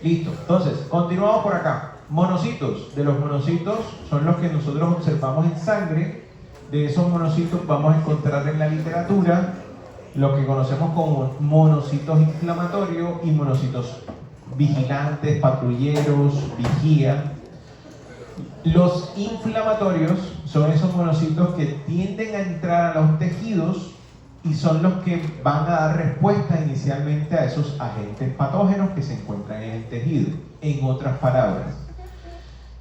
[SPEAKER 1] Listo. Entonces, continuamos por acá. Monocitos. De los monocitos son los que nosotros observamos en sangre. De esos monocitos vamos a encontrar en la literatura lo que conocemos como monocitos inflamatorios y monocitos vigilantes, patrulleros, vigía. Los inflamatorios son esos monocitos que tienden a entrar a los tejidos y son los que van a dar respuesta inicialmente a esos agentes patógenos que se encuentran en el tejido. En otras palabras,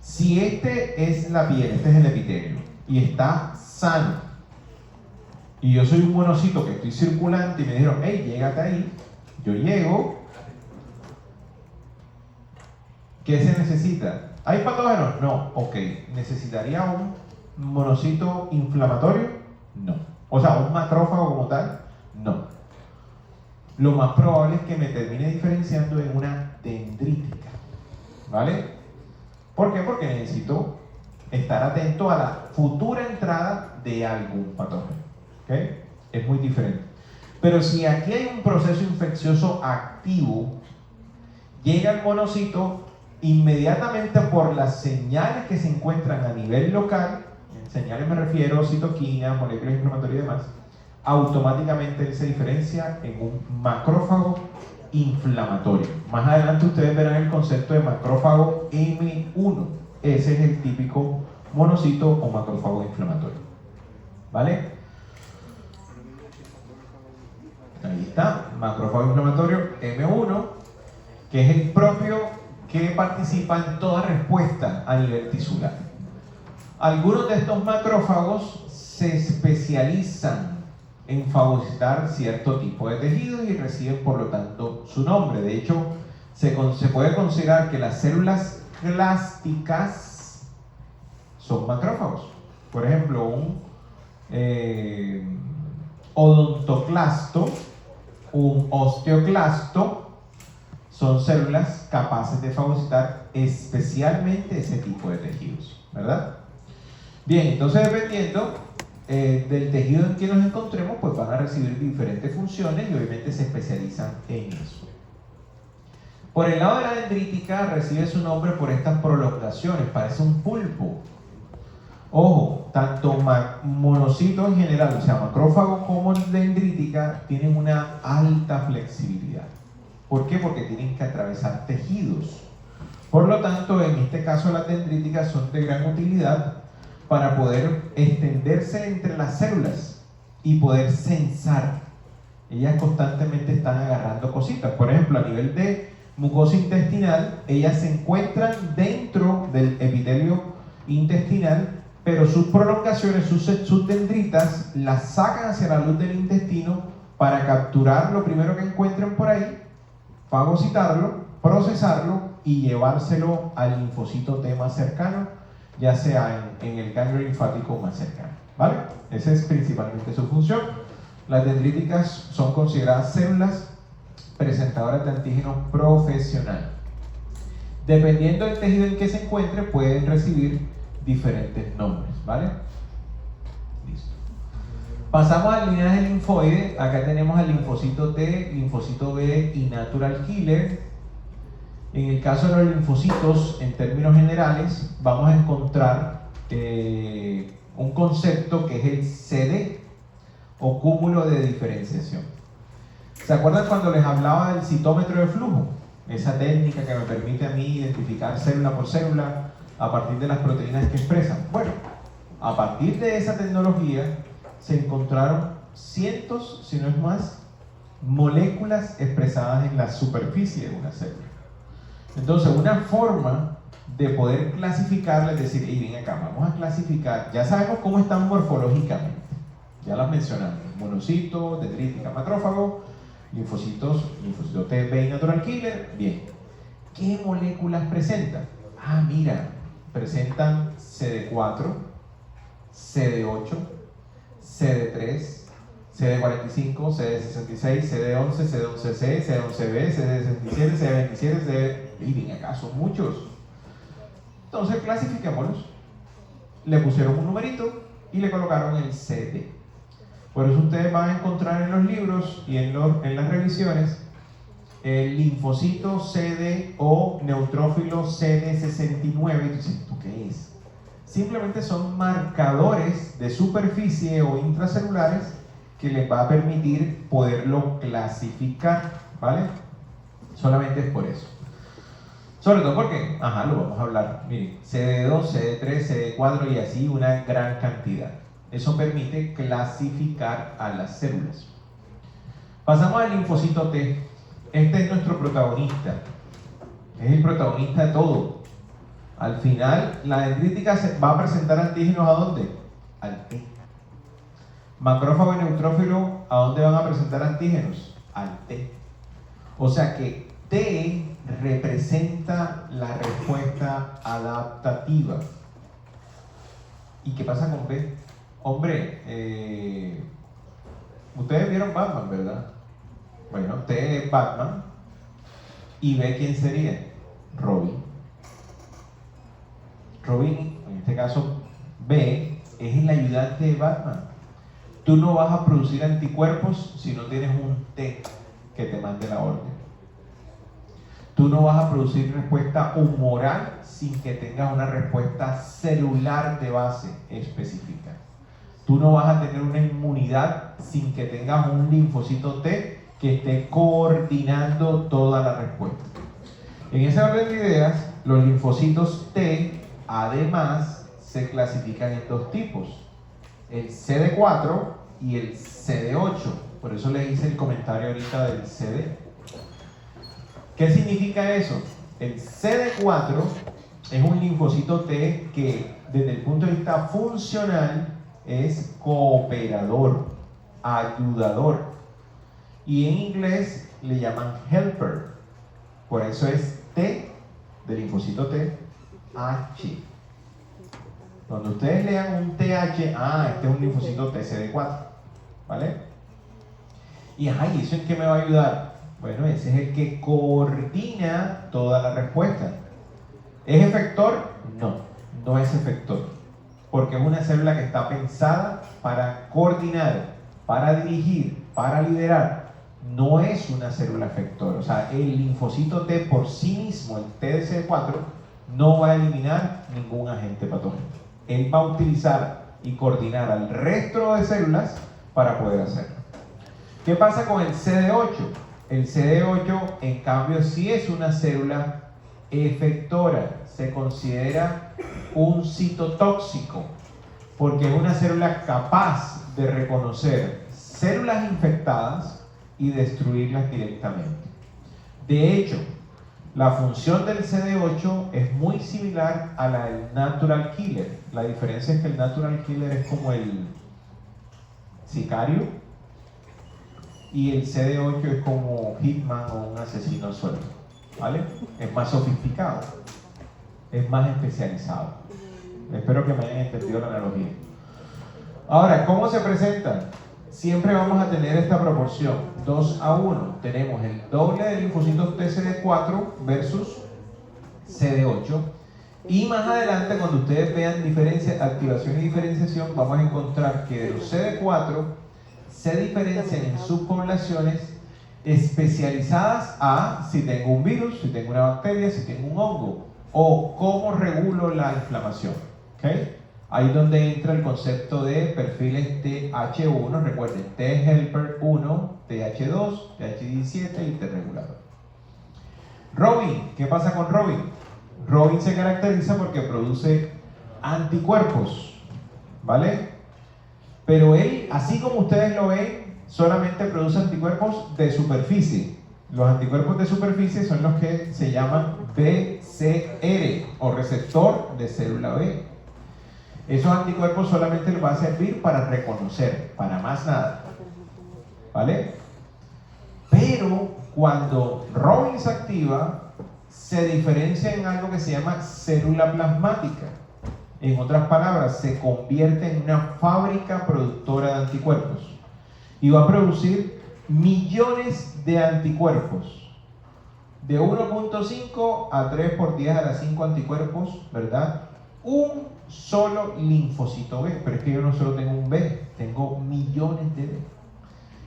[SPEAKER 1] si este es la piel, este es el epitelio y está sano, y yo soy un monocito que estoy circulante y me dijeron, hey, llégate ahí, yo llego. ¿Qué se necesita? ¿Hay patógenos? No. Ok. ¿Necesitaría un monocito inflamatorio? No. O sea, un macrófago como tal? No. lo más probable es que me termine diferenciando en una dendrítica, ¿vale? ¿Por qué? Porque necesito estar atento a la futura entrada de algún patógeno, ¿ok? Es muy diferente. Pero si aquí hay un proceso infeccioso activo, llega el monocito inmediatamente por las señales que se encuentran a nivel local, en señales me refiero a citoquinas, moléculas inflamatorias y demás, automáticamente él se diferencia en un macrófago inflamatorio. Más adelante ustedes verán el concepto de macrófago M1. Ese es el típico monocito o macrófago inflamatorio. ¿Vale? Ahí está, macrófago inflamatorio M1, que es el propio que participa en toda respuesta a nivel tisular. Algunos de estos macrófagos se especializan en fagocitar cierto tipo de tejidos y reciben por lo tanto su nombre. De hecho, se puede considerar que las células clásticas son macrófagos. Por ejemplo, un odontoclasto, un osteoclasto, son células capaces de fagocitar especialmente ese tipo de tejidos, ¿verdad? Bien, entonces dependiendo del tejido en que nos encontremos, pues van a recibir diferentes funciones y obviamente se especializan en eso. Por el lado de la dendrítica recibe su nombre por estas prolongaciones, parece un pulpo. Ojo, tanto monocitos en general, o sea, macrófago como dendrítica, tienen una alta flexibilidad. ¿Por qué? Porque tienen que atravesar tejidos. Por lo tanto, en este caso las dendríticas son de gran utilidad para poder extenderse entre las células y poder censar. Ellas constantemente están agarrando cositas. Por ejemplo, a nivel de mucosa intestinal, ellas se encuentran dentro del epitelio intestinal, pero sus prolongaciones, sus dendritas, las sacan hacia la luz del intestino para capturar lo primero que encuentren por ahí, fagocitarlo, procesarlo y llevárselo al linfocito T más cercano, ya sea en el ganglio linfático más cercano, ¿vale? Esa es principalmente su función. Las dendríticas son consideradas células presentadoras de antígenos profesional. Dependiendo del tejido en que se encuentre, pueden recibir diferentes nombres, ¿vale? Listo. Pasamos al linaje linfoide. Acá tenemos al linfocito T, linfocito B y natural killer. En el caso de los linfocitos, en términos generales, vamos a encontrar un concepto que es el CD o cúmulo de diferenciación. ¿Se acuerdan cuando les hablaba del citómetro de flujo? Esa técnica que me permite a mí identificar célula por célula a partir de las proteínas que expresan. Bueno, a partir de esa tecnología se encontraron cientos, si no es más, moléculas expresadas en la superficie de una célula. Entonces, una forma de poder clasificarla es decir, hey, ven acá, vamos a clasificar, ya sabemos cómo están morfológicamente, ya las mencionamos, monocito, dendrítica, macrófago, linfocitos, linfocito T, B y natural killer. Bien, ¿qué moléculas presentan? Ah, mira, presentan CD4, CD8, CD3, CD45, CD66, CD11, CD11C, CD11B, CD67, CD27, CD... Y bien, acá son muchos. Entonces clasifiquémoslos. Le pusieron un numerito y le colocaron el CD. Por eso ustedes van a encontrar en los libros y en las revisiones el linfocito CD o neutrófilo CD69. Y tú dices, ¿esto qué es? Simplemente son marcadores de superficie o intracelulares que les va a permitir poderlo clasificar, ¿vale? Solamente es por eso. Sobre todo porque, lo vamos a hablar, miren, CD2, CD3, CD4 y así una gran cantidad. Eso permite clasificar a las células. Pasamos al linfocito T. Este es nuestro protagonista. Es el protagonista de todo. Al final, la dendrítica va a presentar antígenos ¿a dónde? Al T. Macrófago y neutrófilo, ¿a dónde van a presentar antígenos? Al T. O sea que T representa la respuesta adaptativa. ¿Y qué pasa con B? Hombre, ustedes vieron Batman, ¿verdad? Bueno, T es Batman. ¿Y B quién sería? Robin. Robin, en este caso B, es el ayudante de Batman. Tú no vas a producir anticuerpos si no tienes un T que te mande la orden. Tú no vas a producir respuesta humoral sin que tengas una respuesta celular de base específica. Tú no vas a tener una inmunidad sin que tengas un linfocito T que esté coordinando toda la respuesta. En ese orden de ideas, los linfocitos T, además, se clasifican en dos tipos: el CD4 y el CD8. Por eso le hice el comentario ahorita del CD. ¿Qué significa eso? El CD4 es un linfocito T que, desde el punto de vista funcional, es cooperador, ayudador. Y en inglés le llaman helper. Por eso es T, del linfocito T, H. Cuando ustedes lean un TH, este es un linfocito TCD4, ¿vale? Y ¿eso en qué me va a ayudar? Bueno, ese es el que coordina toda la respuesta. ¿Es efector? No, no es efector, porque es una célula que está pensada para coordinar, para dirigir, para liderar. No es una célula efector. O sea, el linfocito T por sí mismo, el TDC4, no va a eliminar ningún agente patógeno. Él va a utilizar y coordinar al resto de células para poder hacerlo. ¿Qué pasa con el CD8? El CD8, en cambio, sí es una célula efectora. Se considera un citotóxico, porque es una célula capaz de reconocer células infectadas y destruirlas directamente. De hecho, la función del CD8 es muy similar a la del Natural Killer. La diferencia es que el Natural Killer es como el sicario y el CD8 es como Hitman o un asesino suelto, ¿vale? Es más sofisticado, es más especializado. Espero que me hayan entendido la analogía. Ahora, ¿cómo se presentan? Siempre vamos a tener esta proporción, 2:1. Tenemos el doble de linfocitos TCD4 versus CD8. Y más adelante, cuando ustedes vean activación y diferenciación, vamos a encontrar que de los CD4 se diferencian en subpoblaciones especializadas a si tengo un virus, si tengo una bacteria, si tengo un hongo, o cómo regulo la inflamación. ¿Okay? Ahí es donde entra el concepto de perfiles TH1, recuerden, T helper 1, TH2, TH17 y T regulador. Robin, ¿qué pasa con Robin? Robin se caracteriza porque produce anticuerpos, ¿vale? Pero él, así como ustedes lo ven, solamente produce anticuerpos de superficie. Los anticuerpos de superficie son los que se llaman BCR o receptor de célula B. Esos anticuerpos solamente les va a servir para reconocer, para más nada, ¿vale? Pero cuando Robin se activa, se diferencia en algo que se llama célula plasmática. En otras palabras, se convierte en una fábrica productora de anticuerpos y va a producir millones de anticuerpos, de 1.5 a 3 por 10 a la 5 anticuerpos, ¿verdad? Un solo linfocito B, pero es que yo no solo tengo un B, tengo millones de B.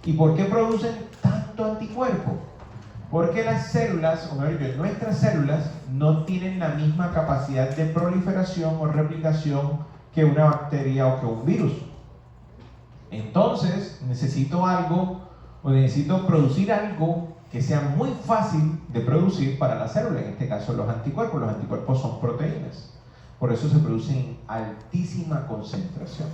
[SPEAKER 1] ¿Y por qué producen tanto anticuerpo? Porque las células, o mejor dicho, nuestras células no tienen la misma capacidad de proliferación o replicación que una bacteria o que un virus. Entonces, necesito producir algo que sea muy fácil de producir para la célula, en este caso los anticuerpos. Los anticuerpos son proteínas, por eso se producen en altísima concentración.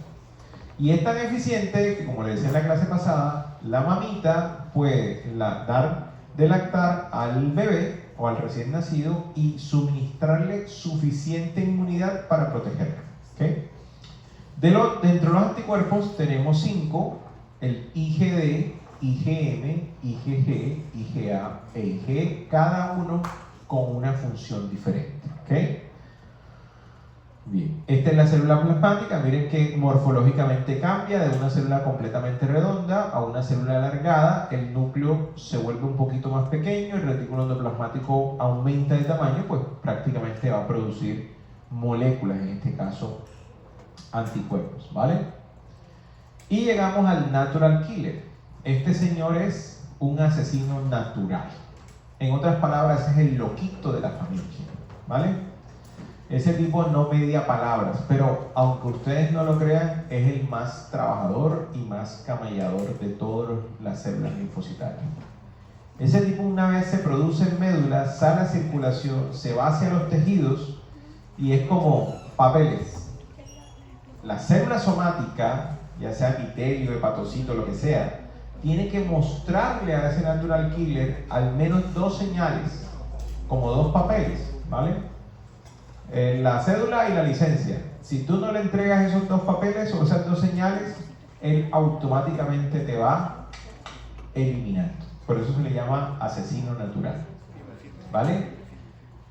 [SPEAKER 1] Y es tan eficiente que, como le decía en la clase pasada, la mamita puede dar de lactar al bebé o al recién nacido y suministrarle suficiente inmunidad para protegerlo. ¿Okay? Dentro de los anticuerpos tenemos 5, el IgD, IgM, IgG, IgA e IgE, cada uno con una función diferente. ¿Okay? Bien, esta es la célula plasmática. Miren que morfológicamente cambia de una célula completamente redonda a una célula alargada. El núcleo se vuelve un poquito más pequeño, el retículo endoplasmático aumenta de tamaño, pues prácticamente va a producir moléculas, en este caso anticuerpos, ¿vale? Y llegamos al natural killer. Este señor es un asesino natural. En otras palabras, es el loquito de la familia, ¿vale? Ese tipo no media palabras, pero aunque ustedes no lo crean, es el más trabajador y más camellador de todas las células linfocitarias. Ese tipo, una vez se produce en médula, sale a circulación, se va hacia los tejidos y es como papeles. La célula somática, ya sea epitelio, hepatocito, lo que sea, tiene que mostrarle a ese natural killer al menos dos señales, como dos papeles, ¿vale? La cédula y la licencia. Si tú no le entregas esos dos papeles o esas dos señales, él automáticamente te va eliminando. Por eso se le llama asesino natural, ¿vale?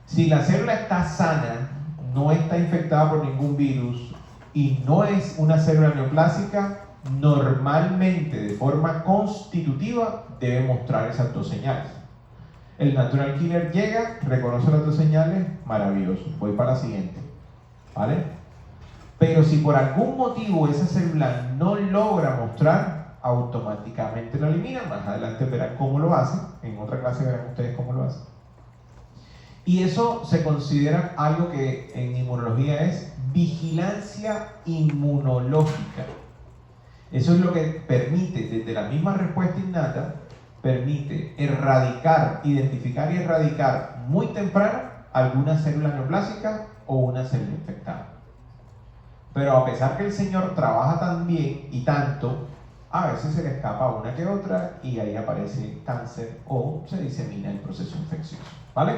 [SPEAKER 1] Si la célula está sana, no está infectada por ningún virus y no es una célula neoplásica, normalmente de forma constitutiva debe mostrar esas dos señales. El natural killer llega, reconoce las dos señales, maravilloso, voy para la siguiente, ¿vale? Pero si por algún motivo esa célula no logra mostrar, automáticamente lo eliminan. Más adelante verán cómo lo hacen, en otra clase verán ustedes cómo lo hacen. Y eso se considera algo que en inmunología es vigilancia inmunológica. Eso es lo que permite, desde la misma respuesta innata, permite erradicar, identificar y erradicar muy temprano alguna célula neoplásica o una célula infectada. Pero a pesar que el señor trabaja tan bien y tanto, a veces se le escapa una que otra y ahí aparece cáncer o se disemina el proceso infeccioso, ¿vale?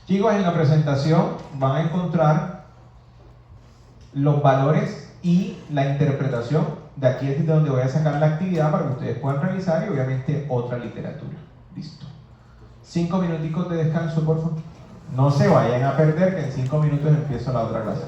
[SPEAKER 1] Chicos, en la presentación van a encontrar los valores y la interpretación. De aquí es de donde voy a sacar la actividad para que ustedes puedan realizar y obviamente otra literatura. Listo. 5 minuticos de descanso, por favor. No se vayan a perder, que en 5 minutos empiezo la otra clase.